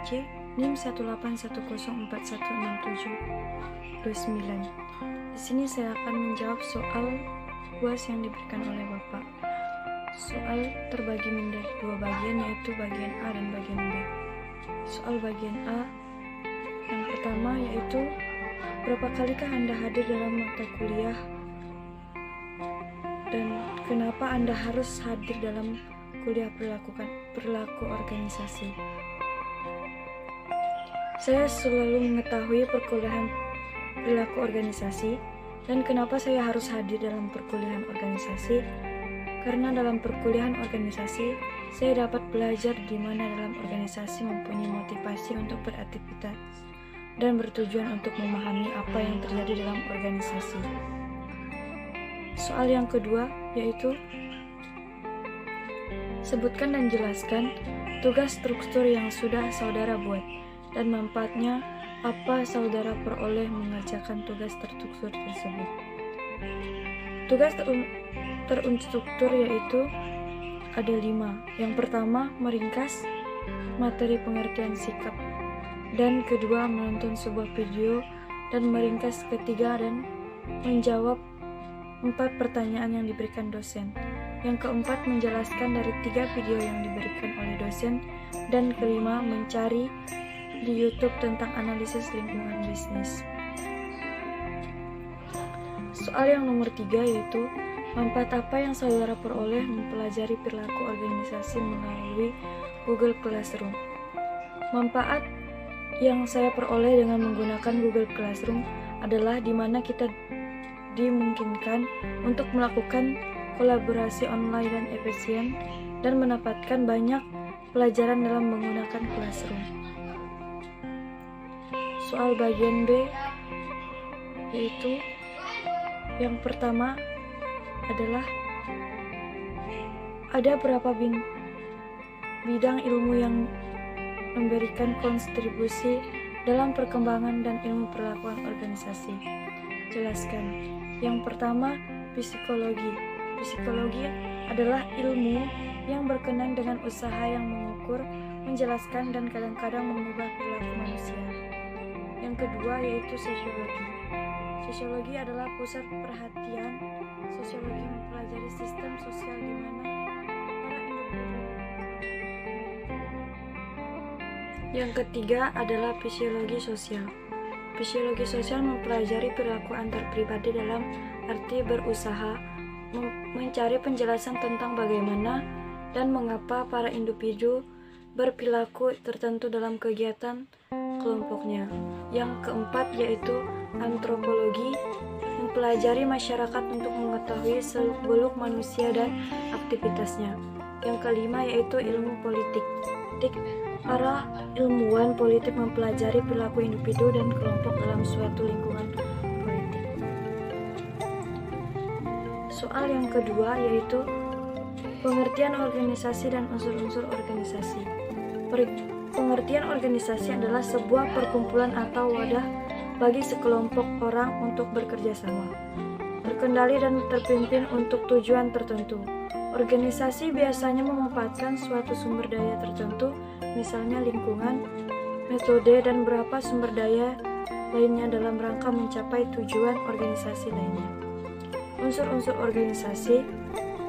C NIM 18104116729. Di sini saya akan menjawab soal UAS yang diberikan oleh Bapak. Soal terbagi menjadi dua bagian, yaitu bagian A dan bagian B. Soal bagian A yang pertama yaitu berapa kalikah Anda hadir dalam mata kuliah dan kenapa Anda harus hadir dalam kuliah perilaku organisasi. Saya selalu mengetahui perkuliahan perilaku organisasi dan kenapa saya harus hadir dalam perkuliahan organisasi. Karena dalam perkuliahan organisasi, saya dapat belajar di mana dalam organisasi mempunyai motivasi untuk beraktivitas dan bertujuan untuk memahami apa yang terjadi dalam organisasi. Soal yang kedua yaitu sebutkan dan jelaskan tugas struktur yang sudah saudara buat dan manfaatnya apa saudara peroleh mengerjakan tugas terstruktur tersebut. Tugas terstruktur yaitu ada 5. Yang pertama, meringkas materi pengertian sikap, dan kedua, menonton sebuah video dan meringkas ketiga dan menjawab 4 pertanyaan yang diberikan dosen. Yang keempat, menjelaskan dari 3 video yang diberikan oleh dosen, dan kelima, mencari di YouTube tentang analisis lingkungan bisnis. Soal yang nomor 3 yaitu manfaat apa yang saudara peroleh mempelajari perilaku organisasi melalui Google Classroom. Manfaat yang saya peroleh dengan menggunakan Google Classroom adalah di mana kita dimungkinkan untuk melakukan kolaborasi online dan efisien dan mendapatkan banyak pelajaran dalam menggunakan Classroom. Soal bagian B yaitu yang pertama adalah ada berapa bidang ilmu yang memberikan kontribusi dalam perkembangan dan ilmu perlakuan organisasi. Jelaskan. Yang pertama, psikologi. Psikologi adalah ilmu yang berkenaan dengan usaha yang mengukur, menjelaskan, dan kadang-kadang mengubah perilaku manusia. Yang kedua yaitu sosiologi. Sosiologi adalah pusat perhatian. Sosiologi mempelajari sistem sosial di mana para individu. Yang ketiga adalah fisiologi sosial. Fisiologi sosial mempelajari perilaku antar pribadi dalam arti berusaha mencari penjelasan tentang bagaimana dan mengapa para individu berperilaku tertentu dalam kegiatan kelompoknya. Yang keempat yaitu antropologi, mempelajari masyarakat untuk mengetahui seluk-beluk manusia dan aktivitasnya. Yang kelima yaitu ilmu politik. Para ilmuwan politik mempelajari perilaku individu dan kelompok dalam suatu lingkungan politik. Soal yang kedua yaitu pengertian organisasi dan unsur-unsur organisasi. Pengertian organisasi adalah sebuah perkumpulan atau wadah bagi sekelompok orang untuk bekerja sama, berkendali dan terpimpin untuk tujuan tertentu. Organisasi biasanya memanfaatkan suatu sumber daya tertentu, misalnya lingkungan, metode, dan beberapa sumber daya lainnya dalam rangka mencapai tujuan organisasi lainnya. Unsur-unsur organisasi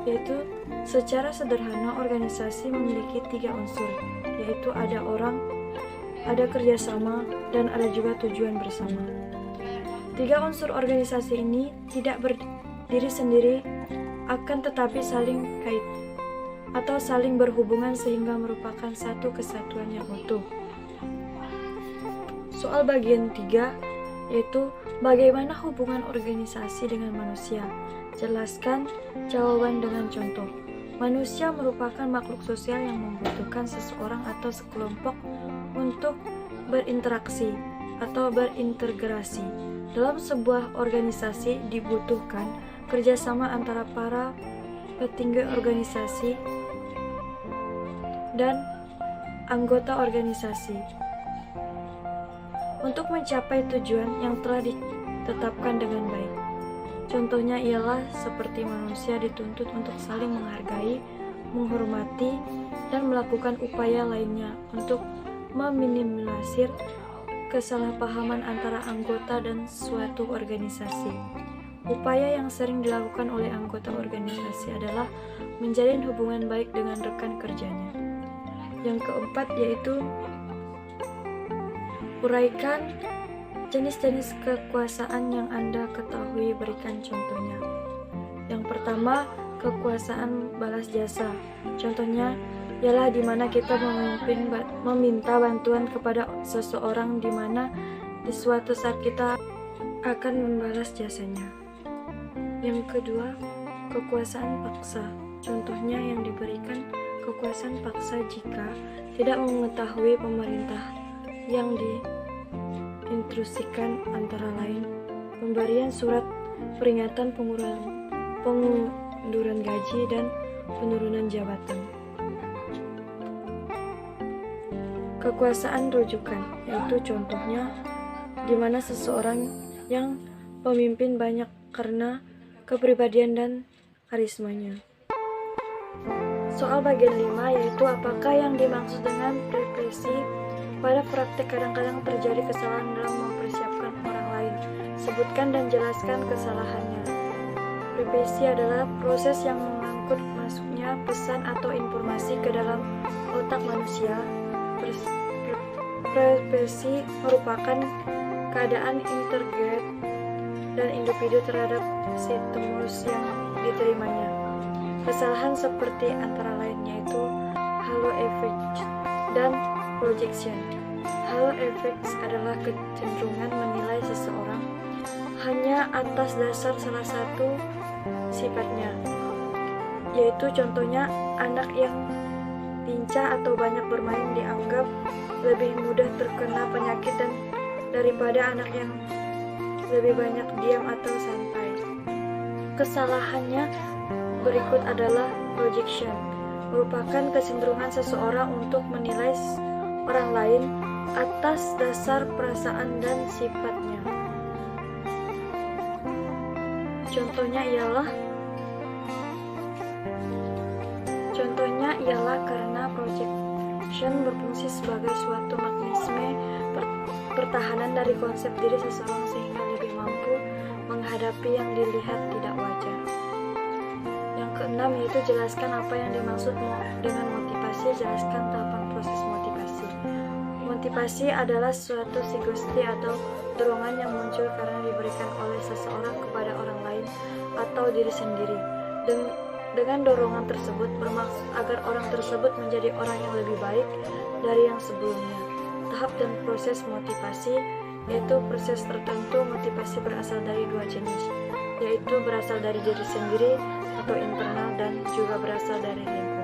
yaitu secara sederhana organisasi memiliki 3 unsur, yaitu ada orang, ada kerjasama, dan ada juga tujuan bersama. 3 unsur organisasi ini tidak berdiri sendiri, akan tetapi saling kait atau saling berhubungan sehingga merupakan satu kesatuan yang utuh. Soal bagian 3 yaitu bagaimana hubungan organisasi dengan manusia. Jelaskan jawaban dengan contoh. Manusia merupakan makhluk sosial yang membutuhkan seseorang atau sekelompok untuk berinteraksi atau berintegrasi. Dalam sebuah organisasi dibutuhkan kerjasama antara para petinggi organisasi dan anggota organisasi untuk mencapai tujuan yang telah ditetapkan dengan baik. Contohnya ialah seperti manusia dituntut untuk saling menghargai, menghormati, dan melakukan upaya lainnya untuk meminimalisir kesalahpahaman antara anggota dan suatu organisasi. Upaya yang sering dilakukan oleh anggota organisasi adalah menjalin hubungan baik dengan rekan kerjanya. Yang keempat yaitu uraikan jenis-jenis kekuasaan yang Anda ketahui, berikan contohnya. Yang pertama, kekuasaan balas jasa. Contohnya ialah di mana kita meminta bantuan kepada seseorang di mana di suatu saat kita akan membalas jasanya. Yang kedua, kekuasaan paksa. Contohnya yang diberikan kekuasaan paksa jika tidak mengetahui pemerintah yang diintrusikan, antara lain pemberian surat peringatan pengunduran gaji dan penurunan jabatan. Kekuasaan rujukan, yaitu contohnya di mana seseorang yang pemimpin banyak karena kepribadian dan karismanya. Soal bagian 5 yaitu apakah yang dimaksud dengan represi. Pada praktek kadang-kadang terjadi kesalahan dalam mempersiapkan orang lain. Sebutkan dan jelaskan kesalahannya. Represi adalah proses yang mengangkut masuknya pesan atau informasi ke dalam otak manusia. Represi merupakan keadaan integrate dan individu terhadap stimulus yang diterimanya. Kesalahan seperti antara lain yaitu halo effect dan projection. Halo effect adalah kecenderungan menilai seseorang hanya atas dasar salah satu sifatnya, yaitu contohnya anak yang lincah atau banyak bermain dianggap lebih mudah terkena penyakit daripada anak yang lebih banyak diam atau santai. Kesalahannya berikut adalah projection, merupakan kecenderungan seseorang untuk menilai orang lain atas dasar perasaan dan sifatnya. Contohnya ialah karena projection berfungsi sebagai suatu mekanisme pertahanan dari konsep diri seseorang sehingga lebih mampu menghadapi yang dilihat tidak wajar. Yang keenam yaitu jelaskan apa yang dimaksud dengan motivasi. Jelaskan tahapan proses motivasi. Motivasi adalah suatu sugesti atau dorongan yang muncul karena diberikan oleh seseorang kepada orang lain atau diri sendiri. Dengan dorongan tersebut bermaksud agar orang tersebut menjadi orang yang lebih baik dari yang sebelumnya. Tahap dan proses motivasi yaitu proses tertentu. Motivasi berasal dari dua jenis, yaitu berasal dari diri sendiri atau internal dan juga berasal dari lingkungan.